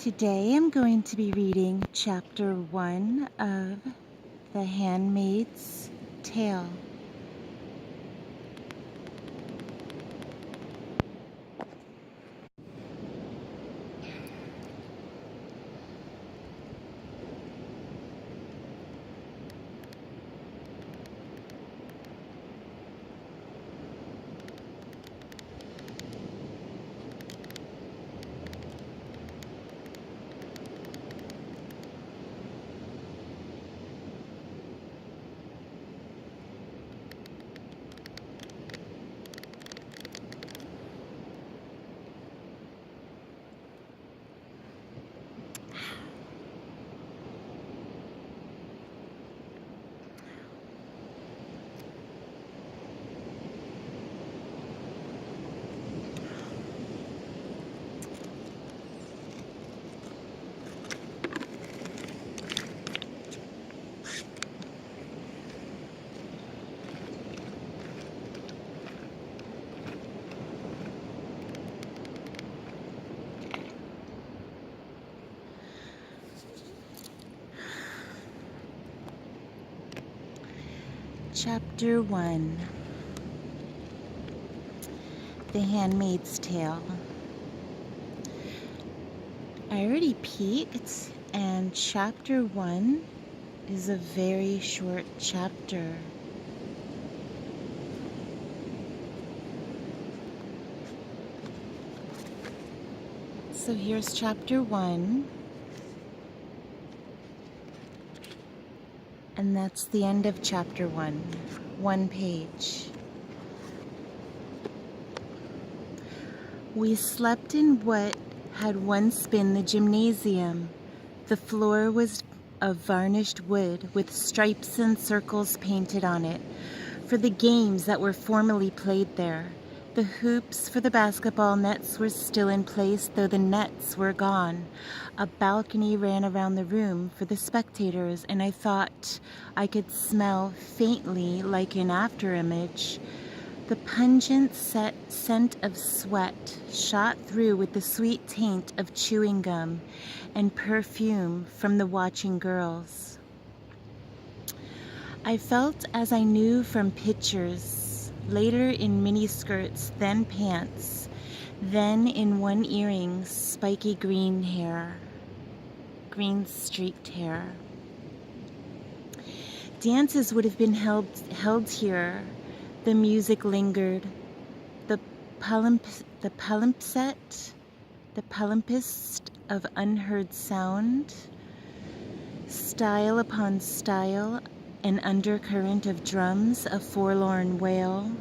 Today I'm going to be reading chapter 1 of The Handmaid's Tale. Chapter 1 The Handmaid's Tale. I already peeked, and chapter 1 is a very short chapter. So here's chapter 1, and that's the end of chapter 1. One page. We slept in what had once been the gymnasium. The floor was of varnished wood with stripes and circles painted on it for the games that were formerly played there. The hoops for the basketball nets were still in place, though the nets were gone. A balcony ran around the room for the spectators, and I thought I could smell faintly, like an afterimage, the pungent scent of sweat shot through with the sweet taint of chewing gum and perfume from the watching girls. I felt as I knew from pictures, later in miniskirts, then pants, then in one earring, spiky green streaked hair. Dances would have been held here. The music lingered. The palimpsest of unheard sound, style upon style, an undercurrent of drums, a forlorn wail,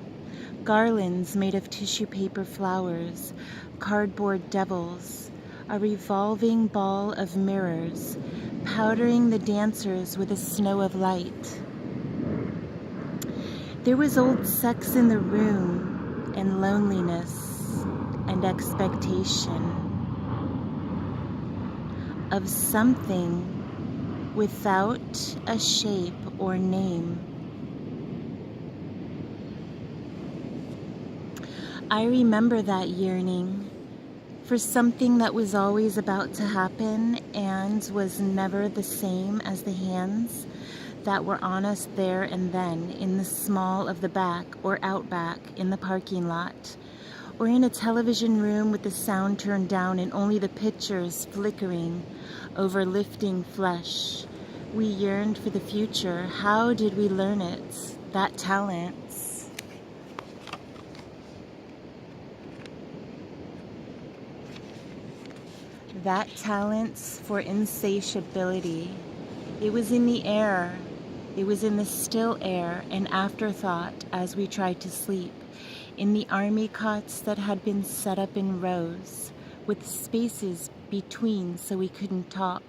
garlands made of tissue paper flowers, cardboard devils, a revolving ball of mirrors, powdering the dancers with a snow of light. There was old sex in the room, and loneliness, and expectation of something without a shape or name. I remember that yearning for something that was always about to happen and was never the same as the hands that were on us there and then, in the small of the back or out back in the parking lot, or in a television room with the sound turned down and only the pictures flickering over lifting flesh. We yearned for the future. How did we learn it? That talent. That talent for insatiability. It was in the air. It was in the still air, an afterthought as we tried to sleep, in the army cots that had been set up in rows, with spaces between so we couldn't talk.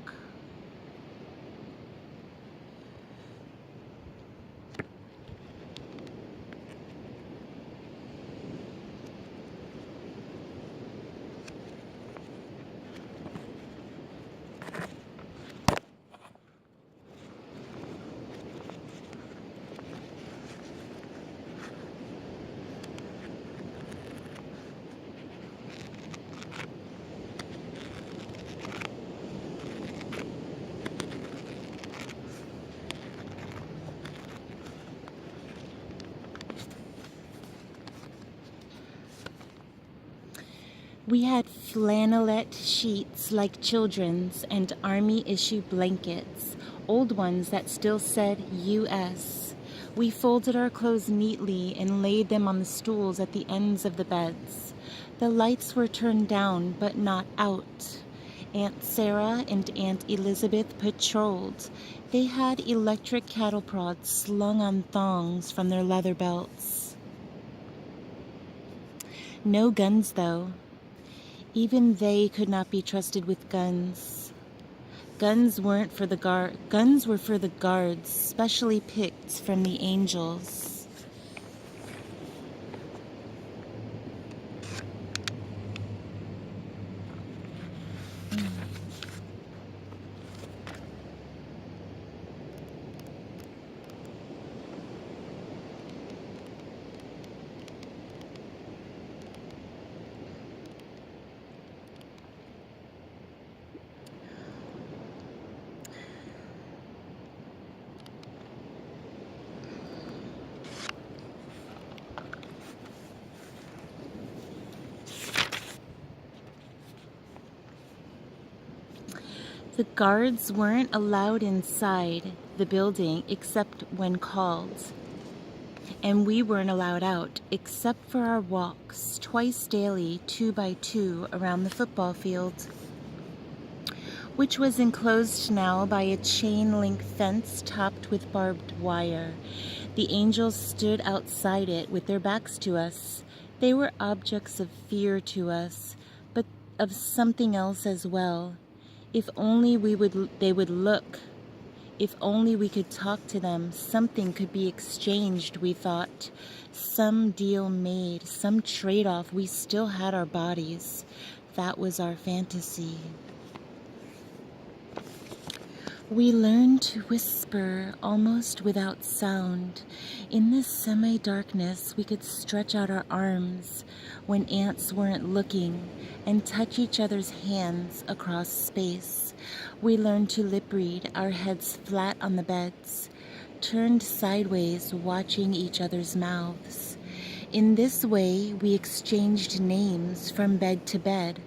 We had flannelette sheets like children's and army-issue blankets, old ones that still said U.S. We folded our clothes neatly and laid them on the stools at the ends of the beds. The lights were turned down, but not out. Aunt Sarah and Aunt Elizabeth patrolled. They had electric cattle prods slung on thongs from their leather belts. No guns, though. Even they could not be trusted with guns. Guns were for the guards, specially picked from the angels. The guards weren't allowed inside the building except when called. And we weren't allowed out except for our walks, twice daily, 2 by 2, around the football field, which was enclosed now by a chain-link fence topped with barbed wire. The angels stood outside it with their backs to us. They were objects of fear to us, but of something else as well. If only they would look. If only we could talk to them, something could be exchanged, we thought. Some deal made, some trade-off. We still had our bodies. That was our fantasy. We learned to whisper almost without sound. In this semi-darkness, we could stretch out our arms when ants weren't looking and touch each other's hands across space. We learned to lip read, our heads flat on the beds, turned sideways, watching each other's mouths. In this way, we exchanged names from bed to bed.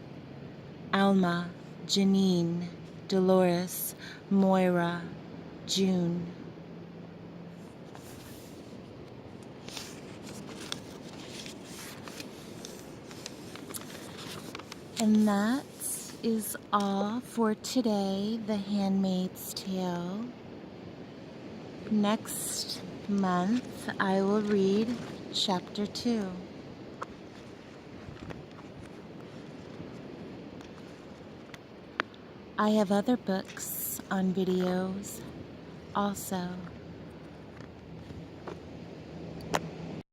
Alma, Janine, Dolores, Moira, June. And that is all for today, The Handmaid's Tale. Next month, I will read Chapter 2. I have other books on videos also.